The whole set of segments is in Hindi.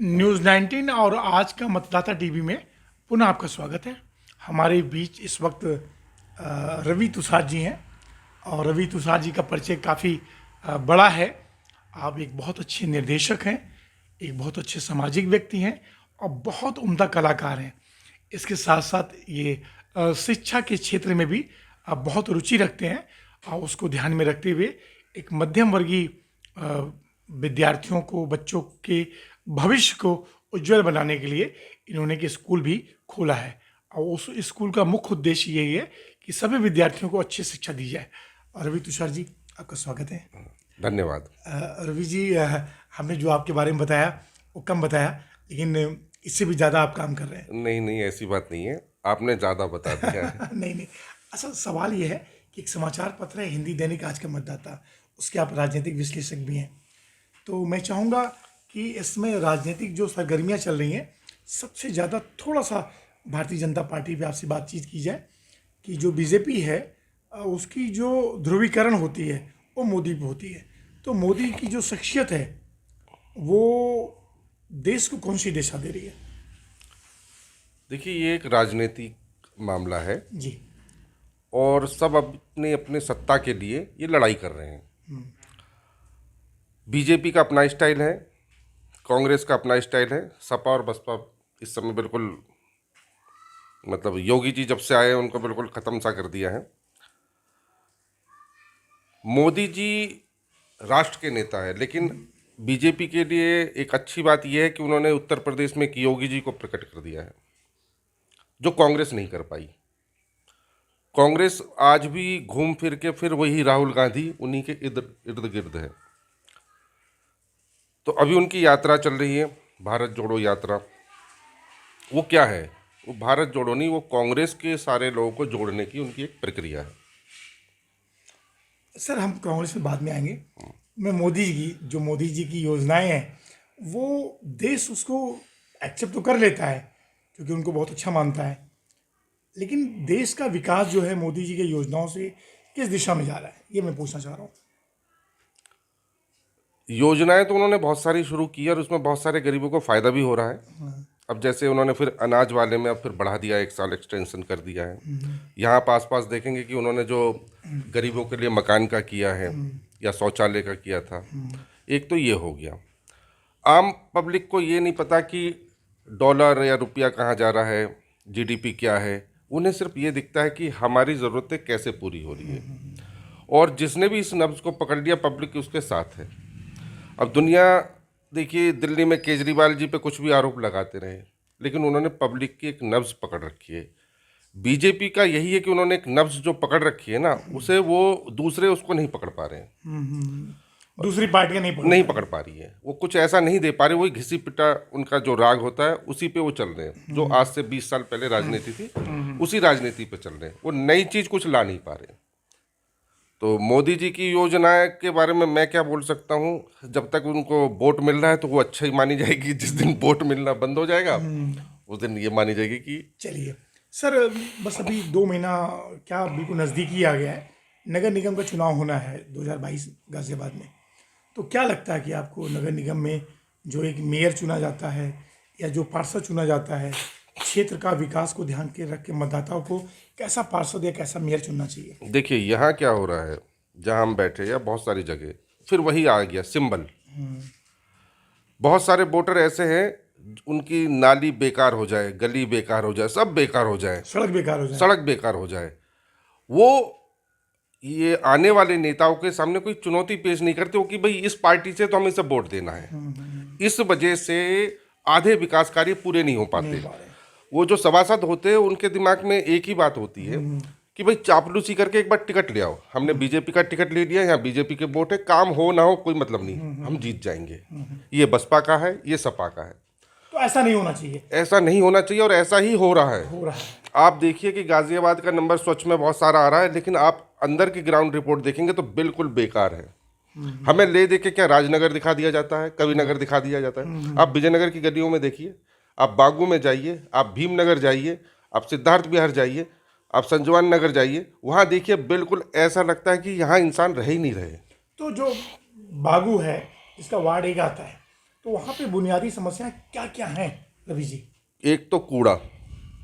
न्यूज़ 19 और आज का मतदाता टीवी में पुनः आपका स्वागत है। हमारे बीच इस वक्त रवि तुषार जी हैं और रवि तुषार जी का परिचय काफ़ी बड़ा है। आप एक बहुत अच्छे निर्देशक हैं, एक बहुत अच्छे सामाजिक व्यक्ति हैं और बहुत उम्दा कलाकार हैं। इसके साथ साथ ये शिक्षा के क्षेत्र में भी बहुत रुचि रखते हैं और उसको ध्यान में रखते हुए एक मध्यम वर्गीय विद्यार्थियों को, बच्चों के भविष्य को उज्जवल बनाने के लिए इन्होंने एक स्कूल भी खोला है और उस स्कूल का मुख्य उद्देश्य यही है कि सभी विद्यार्थियों को अच्छी शिक्षा दी जाए। और रवि तुषार जी, आपका स्वागत है। धन्यवाद। रवि जी, हमने जो आपके बारे में बताया वो कम बताया, लेकिन इससे भी ज़्यादा आप काम कर रहे हैं। नहीं नहीं, ऐसी बात नहीं है, आपने ज़्यादा बता दिया है। नहीं नहीं, असल सवाल ये है कि एक समाचार पत्र है हिंदी दैनिक आज का मतदाता, उसके आप राजनीतिक विश्लेषक भी हैं। तो मैं चाहूँगा कि इसमें राजनीतिक जो सरगर्मियाँ चल रही हैं, सबसे ज़्यादा थोड़ा सा भारतीय जनता पार्टी पे आपसे बातचीत की जाए कि जो बीजेपी है उसकी जो ध्रुवीकरण होती है वो मोदी पे होती है। तो मोदी की जो शख्सियत है वो देश को कौन सी दिशा दे रही है? देखिए, ये एक राजनीतिक मामला है जी। और सब अपने अपने सत्ता के लिए ये लड़ाई कर रहे हैं। बीजेपी का अपना स्टाइल है, कांग्रेस का अपना स्टाइल है, सपा और बसपा इस समय बिल्कुल, मतलब योगी जी जब से आए हैं उनको बिल्कुल ख़त्म सा कर दिया है। मोदी जी राष्ट्र के नेता है, लेकिन बीजेपी के लिए एक अच्छी बात यह है कि उन्होंने उत्तर प्रदेश में एक योगी जी को प्रकट कर दिया है जो कांग्रेस नहीं कर पाई। कांग्रेस आज भी घूम फिर के फिर वही राहुल गांधी उन्हीं के इर्द गिर्द है। तो अभी उनकी यात्रा चल रही है, भारत जोड़ो यात्रा। वो क्या है? वो भारत जोड़ो नहीं, वो कांग्रेस के सारे लोगों को जोड़ने की उनकी एक प्रक्रिया है। सर, हम कांग्रेस में बाद में आएंगे। मैं मोदी जी की योजनाएं हैं वो देश उसको एक्सेप्ट तो कर लेता है क्योंकि उनको बहुत अच्छा मानता है, लेकिन देश का विकास जो है मोदी जी की योजनाओं से किस दिशा में जा रहा है, ये मैं पूछना चाह रहा हूँ। योजनाएं तो उन्होंने बहुत सारी शुरू की और उसमें बहुत सारे गरीबों को फ़ायदा भी हो रहा है। अब जैसे उन्होंने फिर अनाज वाले में अब फिर बढ़ा दिया, 1 साल एक्सटेंशन कर दिया है। यहाँ पास पास देखेंगे कि उन्होंने जो गरीबों के लिए मकान का किया है या शौचालय का किया था, एक तो ये हो गया। आम पब्लिक को ये नहीं पता कि डॉलर या रुपया कहाँ जा रहा है, जीडीपी क्या है। उन्हें सिर्फ ये दिखता है कि हमारी ज़रूरतें कैसे पूरी हो रही है, और जिसने भी इस नब्ज़ को पकड़ लिया पब्लिक उसके साथ है। अब दुनिया देखिए, दिल्ली में केजरीवाल जी पे कुछ भी आरोप लगाते रहे, लेकिन उन्होंने पब्लिक की एक नब्ज़ पकड़ रखी है। बीजेपी का यही है कि उन्होंने एक नब्ज़ जो पकड़ रखी है ना, उसे वो दूसरे उसको नहीं पकड़ पा रहे हैं। दूसरी पार्टियां नहीं पकड़ पा रही है, वो कुछ ऐसा नहीं दे पा रही। वही घिसी पिटा उनका जो राग होता है उसी पे वो चल रहे हैं। जो आज से 20 साल पहले राजनीति थी उसी राजनीति पे चल रहे हैं। वो नई चीज़ कुछ ला नहीं पा रहे। तो मोदी जी की योजनाएं के बारे में मैं क्या बोल सकता हूँ? जब तक उनको वोट मिल रहा है तो वो अच्छा ही मानी जाएगी। जिस दिन वोट मिलना बंद हो जाएगा उस दिन ये मानी जाएगी कि चलिए सर, बस अभी 2 महीना क्या बिल्कुल नज़दीकी आ गया है, नगर निगम का चुनाव होना है 2022 गाजियाबाद में। तो क्या लगता है कि आपको नगर निगम में जो एक मेयर चुना जाता है या जो पार्षद चुना जाता है, क्षेत्र का विकास को ध्यान के रख के मतदाताओं को कैसा पार्षद या कैसा मेयर चुनना चाहिए? देखिए यहाँ क्या हो रहा है, जहाँ हम बैठे या बहुत सारी जगह फिर वही आ गया सिंबल। बहुत सारे वोटर ऐसे हैं उनकी नाली बेकार हो जाए, गली बेकार हो जाए, सब बेकार हो जाए, सड़क बेकार हो जाए, सड़क बेकार हो जाए, वो ये आने वाले नेताओं के सामने कोई चुनौती पेश नहीं करते हो कि भाई इस पार्टी से तो हमें सब वोट देना है। इस वजह से आधे विकास कार्य पूरे नहीं हो पाते। वो जो सभासद होते हैं उनके दिमाग में एक ही बात होती है कि भाई चापलूसी करके एक बार टिकट ले आओ, हमने बीजेपी का टिकट ले लिया, यहाँ बीजेपी के वोट है, काम हो ना हो कोई मतलब नहीं, हम जीत जाएंगे। ये बसपा का है, ये सपा का है। तो ऐसा नहीं होना चाहिए, ऐसा नहीं होना चाहिए और ऐसा ही हो रहा है। आप देखिए कि गाजियाबाद का नंबर स्वच्छ में बहुत सारा आ रहा है, लेकिन आप अंदर की ग्राउंड रिपोर्ट देखेंगे तो बिल्कुल बेकार है। हमें ले दे के क्या राजनगर दिखा दिया जाता है, कविनगर दिखा दिया जाता है। आप विजयनगर की गलियों में देखिए, आप बागू में जाइए, आप भीमनगर जाइए, आप सिद्धार्थ विहार जाइए, आप संजवान नगर जाइए, वहाँ देखिए बिल्कुल ऐसा लगता है कि यहाँ इंसान रह ही नहीं रहे। तो जो बागू है इसका वार्ड 1 आता है, तो वहाँ पे बुनियादी समस्याएं क्या क्या हैं रवि जी? एक तो कूड़ा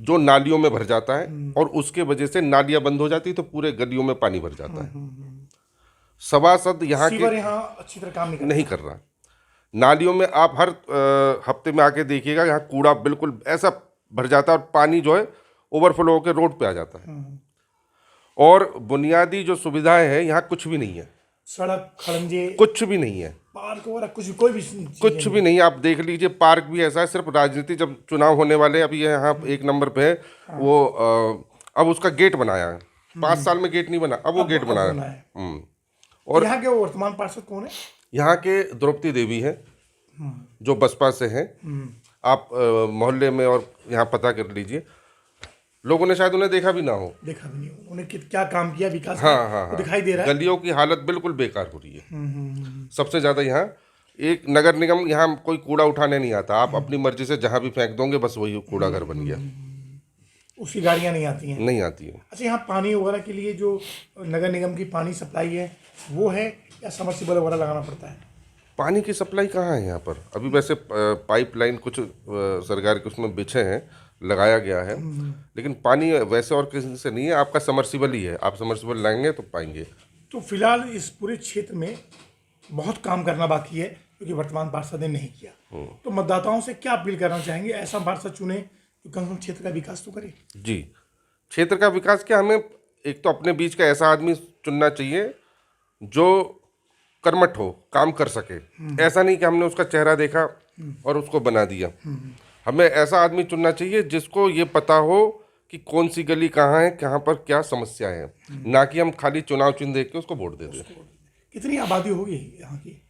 जो नालियों में भर जाता है और उसके वजह से नालियां बंद हो जाती तो पूरे गलियों में पानी भर जाता है। सभासद यहाँ के सीवर यहाँ अच्छी तरह काम नहीं कर नहीं कर रहा। नालियों में आप हर हफ्ते में आके देखिएगा, यहाँ कूड़ा बिल्कुल ऐसा भर जाता है और पानी जो है ओवरफ्लो होकर रोड पे आ जाता है। और बुनियादी जो सुविधाएं हैं यहाँ कुछ भी नहीं है, सड़क खड़ंजे कुछ भी नहीं है, पार्क वगैरह कुछ कोई भी चीज़ें कुछ भी नहीं। आप देख लीजिए, पार्क भी ऐसा है, सिर्फ राजनीति, जब चुनाव होने वाले अभी ये यहाँ एक नंबर पे है वो अब उसका गेट बनाया है। 5 साल में गेट नहीं बना, अब वो गेट बनाया बना है। है। और यहाँ के वर्तमान पार्षद कौन है? यहाँ के द्रौपदी देवी है जो बसपा से हैं। आप मोहल्ले में और यहाँ पता कर लीजिए, लोगों ने शायद उन्हें देखा भी ना हो। देखा भी नहीं हो। उन्हें क्या काम किया विकास हाँ का, हाँ वो हाँ, दिखाई दे रहा है। गलियों की हालत बिल्कुल बेकार हो रही है। सबसे ज्यादा यहाँ एक नगर निगम, यहाँ कोई कूड़ा उठाने नहीं आता, आप अपनी मर्जी से जहाँ भी फेंक दोगे, बस वही कूड़ा घर बन गया। उसकी गाड़ियाँ नहीं आती हैं। नहीं आती है। अच्छा, यहाँ पानी वगैरह के लिए जो नगर निगम की पानी सप्लाई है वो है या समरसीबल वगैरह लगाना पड़ता है? पानी की सप्लाई कहाँ है यहाँ पर? अभी वैसे पाइपलाइन कुछ सरकार के उसमें बिछे हैं, लगाया गया है, लेकिन पानी वैसे और किसी से नहीं है। आपका समरसीबल ही है, आप समरसीबल लाएंगे तो पाएंगे। तो फिलहाल इस पूरे क्षेत्र में बहुत काम करना बाकी है क्योंकि वर्तमान पार्षद ने नहीं किया। तो मतदाताओं से क्या अपील करना चाहेंगे? ऐसा पार्षद चुने जो कम से कम क्षेत्र का विकास तो करे। जी, क्षेत्र का विकास क्या, हमें एक तो अपने बीच का ऐसा आदमी चुनना चाहिए जो कर्मठ हो, काम कर सके। ऐसा नहीं कि हमने उसका चेहरा देखा और उसको बना दिया। हमें ऐसा आदमी चुनना चाहिए जिसको ये पता हो कि कौन सी गली कहाँ है, कहाँ पर क्या समस्या है, ना कि हम खाली चुनाव चिन्ह देख के उसको वोट दे दें। कितनी आबादी होगी यहाँ की?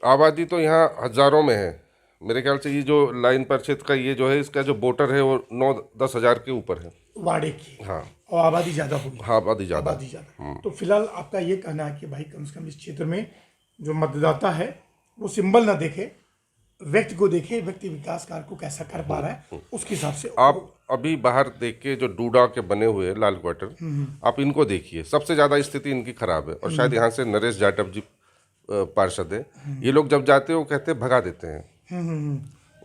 आबादी तो यहाँ हजारों में है मेरे ख्याल से। ये जो लाइन पर क्षेत्र का ये जो है, इसका जो वोटर है वो 9-10 हजार के ऊपर है वाड़े की। हाँ, और आबादी ज़्यादा होगी। हाँ, आबादी ज़्यादा। आबादी ज़्यादा। तो फिलहाल आपका ये कहना है कि भाई कम से कम इस क्षेत्र में जो मतदाता है वो सिंबल ना देखे, व्यक्ति को देखे, व्यक्ति विकास कार्य को कैसा कर पा रहा है उसके हिसाब से। आप अभी बाहर देख के जो डूडा के बने हुए लाल क्वार्टर, आप इनको देखिए, सबसे ज्यादा स्थिति इनकी खराब है। और शायद यहाँ से नरेश जाटव जी पार्षद है, ये लोग जब जाते हैं वो कहते हैं भगा देते हैं।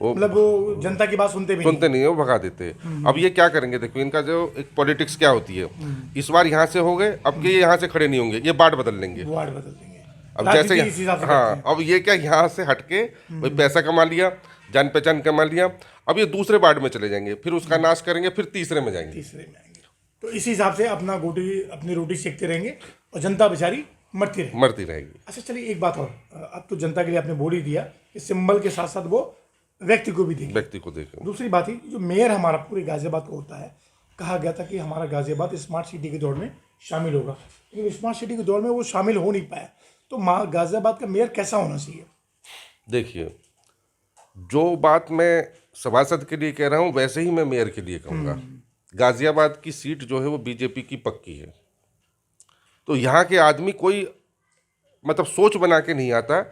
वो मतलब वो जनता की बात सुनते भी सुनते नहीं है, वो भगा देते हैं। अब ये क्या करेंगे? देखो इनका जो एक पॉलिटिक्स क्या होती है, इस बार यहाँ से हो गए, अब ये यहाँ से खड़े नहीं होंगे, ये बाट बदल लेंगे। नहीं, वार्ड बदल देंगे। अब जैसे राजनीति इस हिसाब से करते हाँ, हैं। अब ये क्या, यहाँ से हटके भाई पैसा कमा लिया, जान पहचान कमा लिया, अब ये दूसरे वार्ड में चले जाएंगे, फिर उसका नाश करेंगे, फिर तीसरे में जाएंगे। तीसरे में आएंगे। तो इसी हिसाब से अपनी रोटी सेकते रहेंगे और जनता बेचारी मरती रहेगी। मरती रहेगी। अच्छा चलिए, एक बात और, अब तो जनता के लिए आपने बोल ही दिया कि सिंबल के साथ साथ वो व्यक्ति को भी देखें। व्यक्ति को देखें। दूसरी बात ही, जो मेयर हमारा पूरे गाजियाबाद का होता है, कहा गया था कि हमारा गाजियाबाद स्मार्ट सिटी की दौड़ में शामिल होगा, लेकिन स्मार्ट सिटी की दौड़ में वो शामिल हो नहीं पाया। तो गाजियाबाद का मेयर कैसा होना चाहिए? देखिए, जो बात मैं सभासद के लिए कह रहा हूँ वैसे ही मैं मेयर के लिए कहूँगा। गाजियाबाद की सीट जो है वो बीजेपी की पक्की है। तो यहाँ के आदमी कोई मतलब सोच बना के नहीं आता,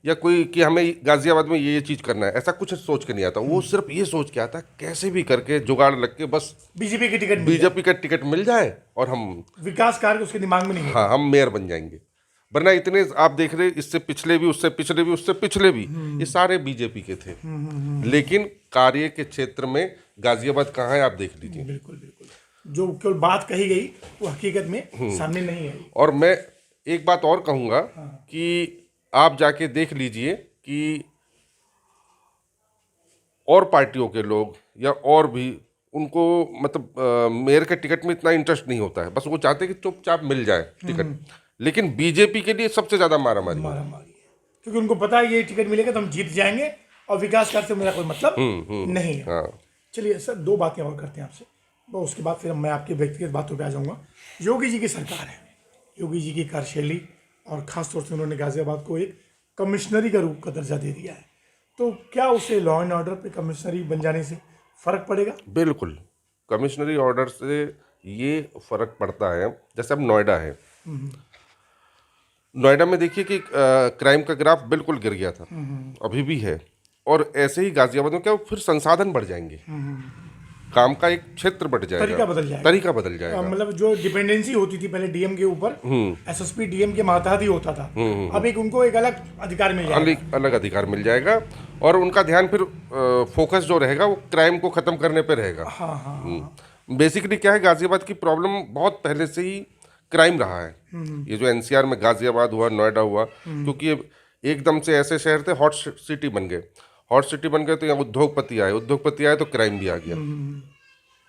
या कोई कि हमें गाजियाबाद में ये चीज़ करना है, ऐसा कुछ सोच के नहीं आता। वो सिर्फ ये सोच के आता कैसे भी करके जुगाड़ लग के बस बीजेपी की टिकट बीजेपी का टिकट मिल जाए और हम विकास कार्य उसके दिमाग में नहीं है। हाँ, हम मेयर बन जाएंगे। वरना इतने आप देख रहे, इससे पिछले भी, उससे पिछले भी, उससे पिछले भी, ये सारे बीजेपी के थे। लेकिन कार्य के क्षेत्र में गाजियाबाद कहाँ है, आप देख लीजिए। बिल्कुल बिल्कुल, जो केवल बात कही गई वो हकीकत में सामने नहीं आई। और मैं एक बात और कहूँगा कि आप जाके देख लीजिए कि और पार्टियों के लोग या और भी, उनको मतलब मेयर के टिकट में इतना इंटरेस्ट नहीं होता है, बस वो चाहते हैं कि चुपचाप मिल जाए टिकट। लेकिन बीजेपी के लिए सबसे ज्यादा मारामारी है, क्योंकि उनको पता है ये टिकट मिलेगा तो हम जीत जाएंगे और विकास कार्य से मेरा कोई मतलब नहीं है। हाँ। चलिए सर, दो बातें और करते हैं आपसे, तो उसके बाद फिर मैं आपकी व्यक्तिगत बातों पे आ जाऊंगा। योगी जी की सरकार है, योगी जी की कार्यशैली, और ख़ास तौर से उन्होंने गाजियाबाद को एक कमिश्नरी का रूप का दर्जा दे दिया है। तो क्या उसे लॉ एंड ऑर्डर पे कमिश्नरी बन जाने से फ़र्क पड़ेगा? बिल्कुल, कमिश्नरी ऑर्डर से ये फर्क पड़ता है। जैसे अब नोएडा है, नोएडा में देखिए कि क्राइम का ग्राफ बिल्कुल गिर गया था, अभी भी है। और ऐसे ही गाजियाबाद में क्या, फिर संसाधन बढ़ जाएंगे। काम का एक क्षेत्र बढ़ जाएगा, तरीका बदल जाएगा। तरीका बदल जाएगा। मतलब जो डिपेंडेंसी होती थी पहले डीएम के ऊपर, एसएसपी डीएम के मातहत ही होता था, अब एक उनको एक अलग अधिकार मिल जाएगा। अलग अलग अधिकार मिल जाएगा और उनका ध्यान फिर फोकस जो रहेगा वो क्राइम को खत्म करने पे रहेगा। हाँ। बेसिकली क्या है, गाजियाबाद की प्रॉब्लम बहुत पहले से ही क्राइम रहा है। ये जो एनसीआर में गाजियाबाद हुआ, नोएडा हुआ, क्योंकि ये एकदम से ऐसे शहर थे, हॉट सिटी बन गए। हॉट सिटी बन गए तो यहाँ उद्योगपति आए तो क्राइम भी आ गया,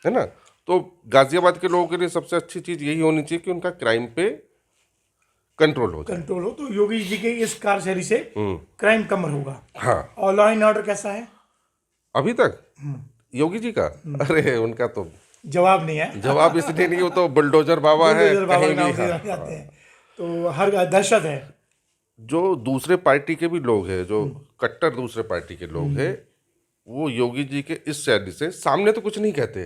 है ना। तो गाजियाबाद के लोगों के लिए सबसे अच्छी चीज यही होनी चाहिए कि उनका क्राइम पे कंट्रोल हो जाए। कंट्रोल हो, तो योगी जी के इस कार्यशैली से क्राइम कम होगा। हाँ, और लॉ एंड ऑर्डर कैसा है अभी तक योगी जी का, अरे उनका तो जवाब नहीं है। जवाब इसलिए नहीं, वो तो बुलडोजर बाबा है, बुलडोजर बाबा कहीं के नाम भी। से हाँ, जाते हैं, तो हर दहशत है। जो दूसरे पार्टी के भी लोग हैं, जो कट्टर दूसरे पार्टी के लोग हैं, वो योगी जी के इस शैली से सामने तो कुछ नहीं कहते,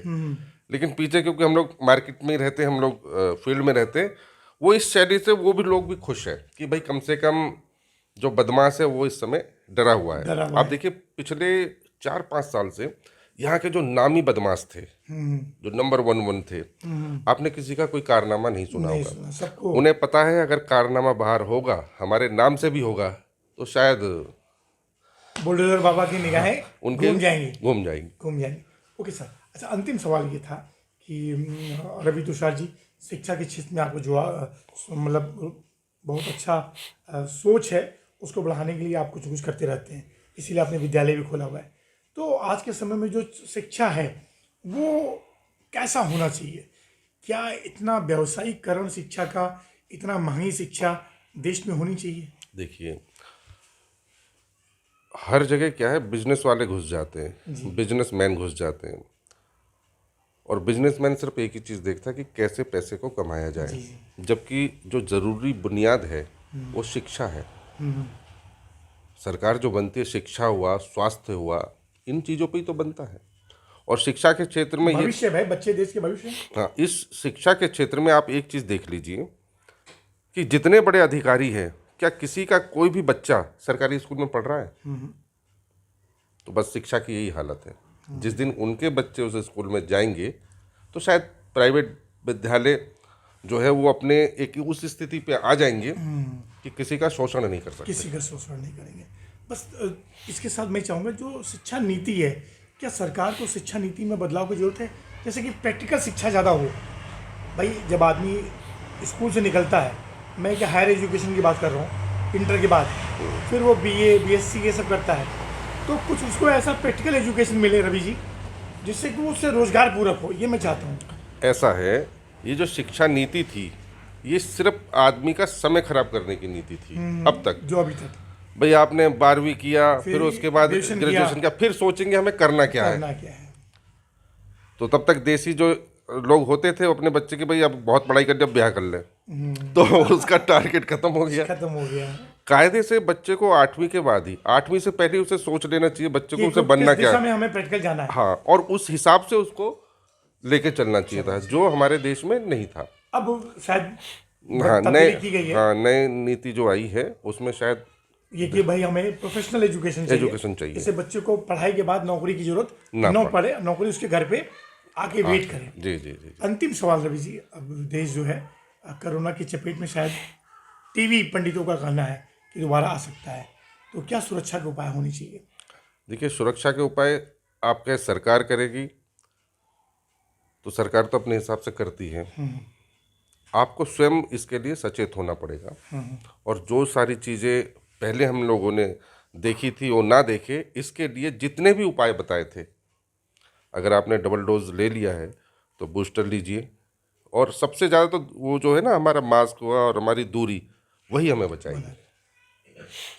लेकिन पीछे, क्योंकि हम लोग मार्केट में ही रहते हैं, हम लोग फील्ड में रहते हैं, वो इस शैली से वो भी लोग भी खुश है कि भाई कम से कम जो बदमाश है वो इस समय डरा हुआ है। डरा हुआ आप देखिए पिछले 4-5 साल से यहाँ के जो नामी बदमाश थे, जो नंबर वन थे, आपने किसी का कोई कारनामा नहीं सुना नहीं होगा। सुना सबको। उन्हें पता है अगर कारनामा बाहर होगा, हमारे नाम से भी होगा, तो शायद बुलडोजर बाबा की निगाहें उनके घूम जाएंगी। घूम जाएंगी। ओके सर, अच्छा अंतिम सवाल ये था कि रवि तुषार जी, शिक्षा के क्षेत्र में आपको जो मतलब बहुत अच्छा सोच है, उसको बढ़ाने के लिए आप कुछ कुछ करते रहते हैं, इसीलिए आपने विद्यालय भी खोला हुआ है। तो आज के समय में जो शिक्षा है वो कैसा होना चाहिए? क्या इतना व्यावसायीकरण शिक्षा का, इतना महंगी शिक्षा देश में होनी चाहिए? देखिए, हर जगह क्या है, बिजनेस वाले घुस जाते हैं, बिजनेसमैन घुस जाते हैं, और बिजनेसमैन सिर्फ एक ही चीज़ देखता है कि कैसे पैसे को कमाया जाए, जबकि जो ज़रूरी बुनियाद है वो शिक्षा है। सरकार जो बनती है, शिक्षा हुआ, स्वास्थ्य हुआ, इन चीज़ों पे ही तो बनता है। और शिक्षा के क्षेत्र में ये, भविष्य भाई, बच्चे देश के भविष्य। हाँ, इस शिक्षा के क्षेत्र में आप एक चीज़ देख लीजिए कि जितने बड़े अधिकारी हैं, क्या किसी का कोई भी बच्चा सरकारी स्कूल में पढ़ रहा है? तो बस शिक्षा की यही हालत है। जिस दिन उनके बच्चे उस स्कूल में जाएंगे तो शायद प्राइवेट विद्यालय जो है वो अपने एक उस स्थिति पे आ जाएंगे कि किसी का शोषण नहीं कर सकते। किसी का शोषण नहीं करेंगे। बस इसके साथ मैं चाहूँगा, जो शिक्षा नीति है, क्या सरकार को शिक्षा नीति में बदलाव की जरूरत है? जैसे कि प्रैक्टिकल शिक्षा ज़्यादा हो। भाई जब आदमी स्कूल से निकलता है, मैं क्या हायर एजुकेशन की बात कर रहा हूँ, इंटर के बाद फिर वो बीए बीएससी ये सब करता है, तो कुछ उसको ऐसा प्रैक्टिकल एजुकेशन मिले रवि जी, जिससे कि उससे रोजगार पूरक हो, ये मैं चाहता हूँ। ऐसा है, ये जो शिक्षा नीति थी, ये सिर्फ आदमी का समय खराब करने की नीति थी अब तक। जो अभी तक भाई आपने 12वीं किया, फिर उसके बाद ग्रेजुएशन ग्रेजुएशन किया, फिर सोचेंगे हमें करना क्या है। करना क्या है। तो तब तक देसी जो लोग होते थे अपने बच्चे के, भाई अब बहुत पढ़ाई कर, जब ब्याह कर ले, तो उसका टारगेट खत्म हो गया। खत्म हो गया। कायदे से बच्चे को 8वीं के बाद ही, 8वीं से पहले उसे सोच लेना चाहिए बच्चे को कि उसे बनना किस क्या दिशा है। में हमें प्रैक्टिकल जाना है। हाँ, और उस हिसाब से उसको लेके चलना चाहिए था, जो हमारे देश में नहीं था। अब शायद हाँ, तब्दीली की गई है। हाँ, नए नीति जो आई है उसमें शायद ये कि भाई हमें प्रोफेशनल एजुकेशन चाहिए। इससे बच्चे को पढ़ाई के बाद नौकरी की जरूरत ना पड़े, नौकरी उसके घर पे आके वेट करे। जी जी जी। अंतिम सवाल रवि जी, अब देश जो है कोरोना की चपेट में, शायद टीवी पंडितों का कहना है कि दोबारा आ सकता है, तो क्या सुरक्षा के उपाय होने चाहिए? देखिए, सुरक्षा के उपाय आप कहे सरकार करेगी, तो सरकार तो अपने हिसाब से करती है, आपको स्वयं इसके लिए सचेत होना पड़ेगा। और जो सारी चीज़ें पहले हम लोगों ने देखी थी वो ना देखे, इसके लिए जितने भी उपाय बताए थे, अगर आपने डबल डोज ले लिया है तो बूस्टर लीजिए, और सबसे ज़्यादा तो वो जो है ना हमारा मास्क हुआ और हमारी दूरी, वही हमें बचाएगी।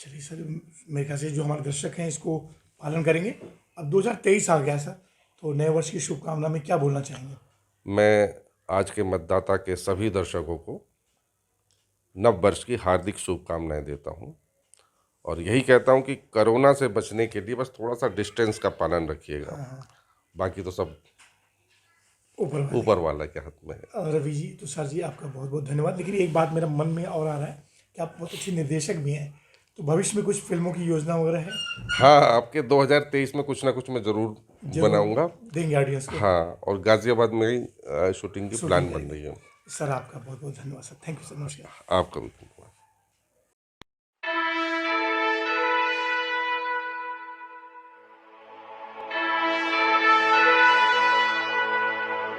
चलिए सर, मेरे ख्याल से जो हमारे दर्शक हैं इसको पालन करेंगे। अब 2023 आ गया सर, तो नए वर्ष की शुभकामना में क्या बोलना चाहेंगे? मैं आज के मतदाता के सभी दर्शकों को नव वर्ष की हार्दिक शुभकामनाएं देता हूं, और यही कहता हूं कि कोरोना से बचने के लिए बस थोड़ा सा डिस्टेंस का पालन रखिएगा। बाकी तो सब ऊपर वाला के हाथ में है। रवि जी, तुषार जी, आपका बहुत बहुत धन्यवाद। लेकिन एक बात मेरा मन में और आ रहा है कि आप बहुत अच्छे निर्देशक भी हैं, तो भविष्य में कुछ फिल्मों की योजना वगैरह है? हाँ, आपके 2023 में कुछ ना कुछ मैं ज़रूर बनाऊंगा। देंगे ऑडियंस को। हाँ, और गाज़ियाबाद में ही शूटिंग की प्लान शूटिंग बन रही है। सर आपका बहुत बहुत धन्यवाद सर, थैंक यू सर, नमस्कार। आपका भी।